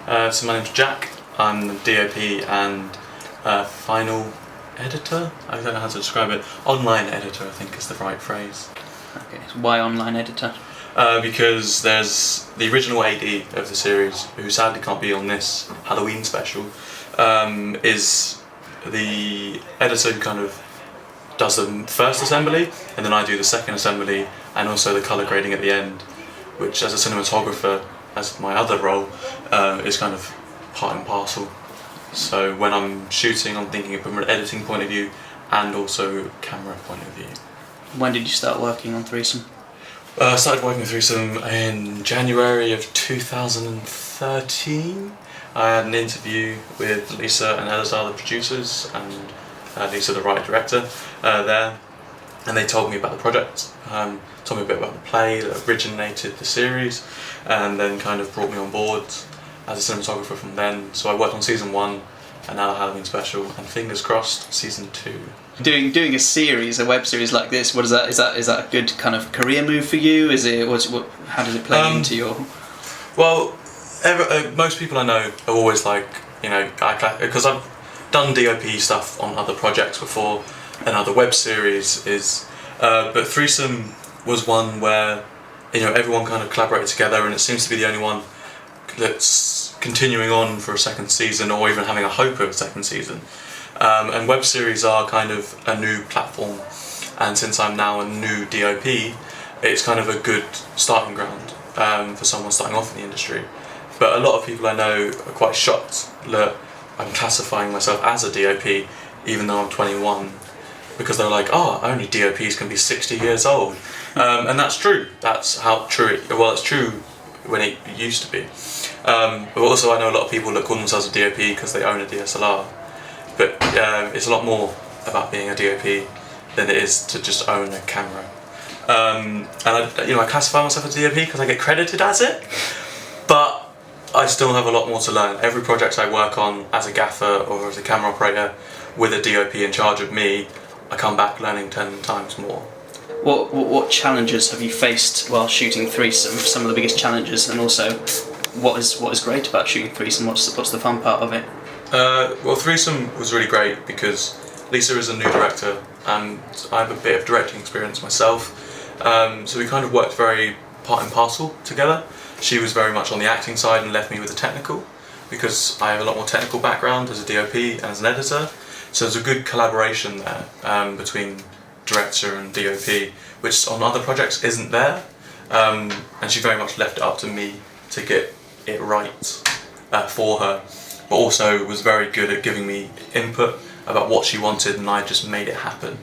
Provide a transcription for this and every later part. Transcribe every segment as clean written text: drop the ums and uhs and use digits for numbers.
So my name's Jack. I'm the DOP and final editor. I don't know how to describe it. Online editor, I think, is the right phrase. Okay, so why online editor? Because there's the original AD of the series, who sadly can't be on this Halloween special, is the editor who kind of does the first assembly, and then I do the second assembly, and also the colour grading at the end, which as a cinematographer, as my other role, is kind of part and parcel. So when I'm shooting, I'm thinking from an editing point of view and also camera point of view. When did you start working on Threesome? I started working with Threesome in January of 2013. I had an interview with Lisa and Elazar, the producers, and Lisa, the writer-director, there, and they told me about the project, told me a bit about the play that originated the series, and then kind of brought me on board as a cinematographer from then. So I worked on season 1 and now the Halloween special, and fingers crossed, season 2. Doing a series, a web series like this, what is that? Is that a good kind of career move for you? Is it how does it play into your? Well, most people I know are always like, you know, because I've done DOP stuff on other projects before, and other web series is, but Threesome was one where, you know, everyone kind of collaborated together, and it seems to be the only one that's continuing on for a second season, or even having a hope of a second season. And web series are kind of a new platform, and since I'm now a new DOP, it's kind of a good starting ground for someone starting off in the industry. But a lot of people I know are quite shocked that I'm classifying myself as a DOP even though I'm 21, because they're like, oh, only DOPs can be 60 years old. And that's true. That's how true it's true when it used to be. But also I know a lot of people that call themselves a DOP because they own a DSLR. But it's a lot more about being a DOP than it is to just own a camera. And I classify myself as a DOP because I get credited as it, but I still have a lot more to learn. Every project I work on as a gaffer or as a camera operator with a DOP in charge of me, I come back learning 10 times more. What challenges have you faced while shooting Threesome? Some of the biggest challenges, and also what is great about shooting Threesome? What's the fun part of it? Well, Threesome was really great because Lisa is a new director and I have a bit of directing experience myself, so we kind of worked very part and parcel together. She was very much on the acting side and left me with the technical, because I have a lot more technical background as a DOP and as an editor, so there's a good collaboration there between director and DOP, which on other projects isn't there, and she very much left it up to me to get it right for her, but also was very good at giving me input about what she wanted, and I just made it happen,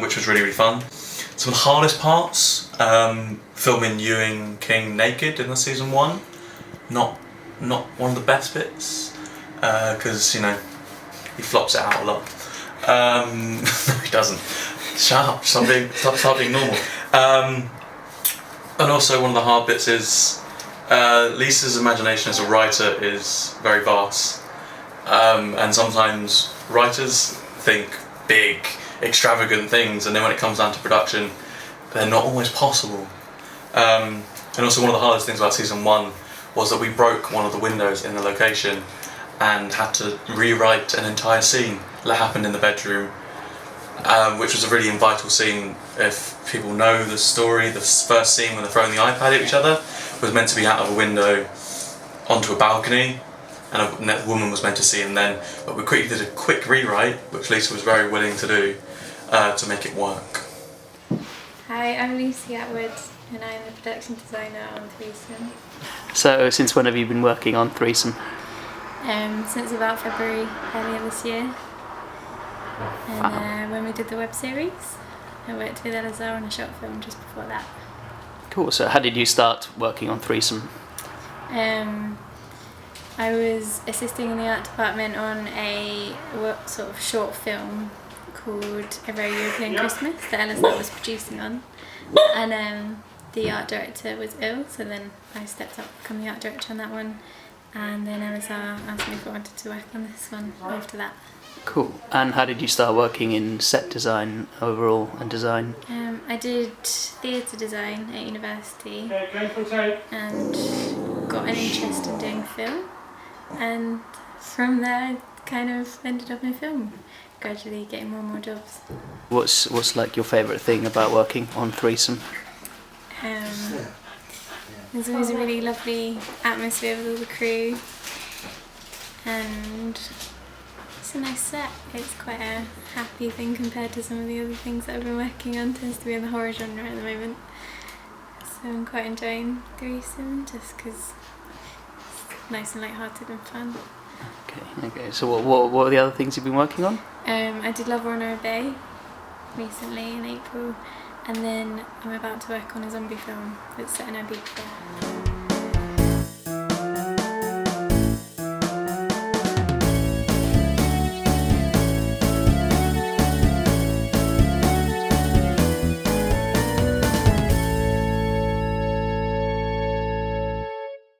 which was really, really fun. Some of the hardest parts, filming Ewing King naked in the season 1, not one of the best bits, because, you know, he flops it out a lot. No, he doesn't. Shut up, start being normal. And also one of the hard bits is, Lisa's imagination as a writer is very vast, and sometimes writers think big, extravagant things, and then when it comes down to production, they're not always possible. And also one of the hardest things about season 1 was that we broke one of the windows in the location and had to rewrite an entire scene that happened in the bedroom, which was a really vital scene. If people know the story, the first scene when they're throwing the iPad at each other was meant to be out of a window onto a balcony, and a woman was meant to see him then, but we quickly did a quick rewrite, which Lisa was very willing to do, to make it work. Hi, I'm Lucy Attwood, and I'm the production designer on Threesome. So since when have you been working on Threesome? Since about February earlier this year. And when we did the web series, I worked with Elazar on a short film just before that. Cool, so how did you start working on Threesome? I was assisting in the art department on a sort of short film called A Very European Christmas that Elazar was producing on, and the art director was ill, so then I stepped up to become the art director on that one, and then Elazar asked me if I wanted to work on this one after that. Cool. And how did you start working in set design overall and design? I did theatre design at university and got an interest in doing film. and from there I kind of ended up in film, gradually getting more and more jobs. What's like your favourite thing about working on Threesome? There's always a really lovely atmosphere with all the crew, and it's a nice set. It's quite a happy thing compared to some of the other things that I've been working on. Tends to be in the horror genre at the moment, so I'm quite enjoying Threesome just because it's nice and light-hearted and fun. Okay. So what are the other things you've been working on? I did Love on a Bay recently in April, and then I'm about to work on a zombie film that's set in Ibiza.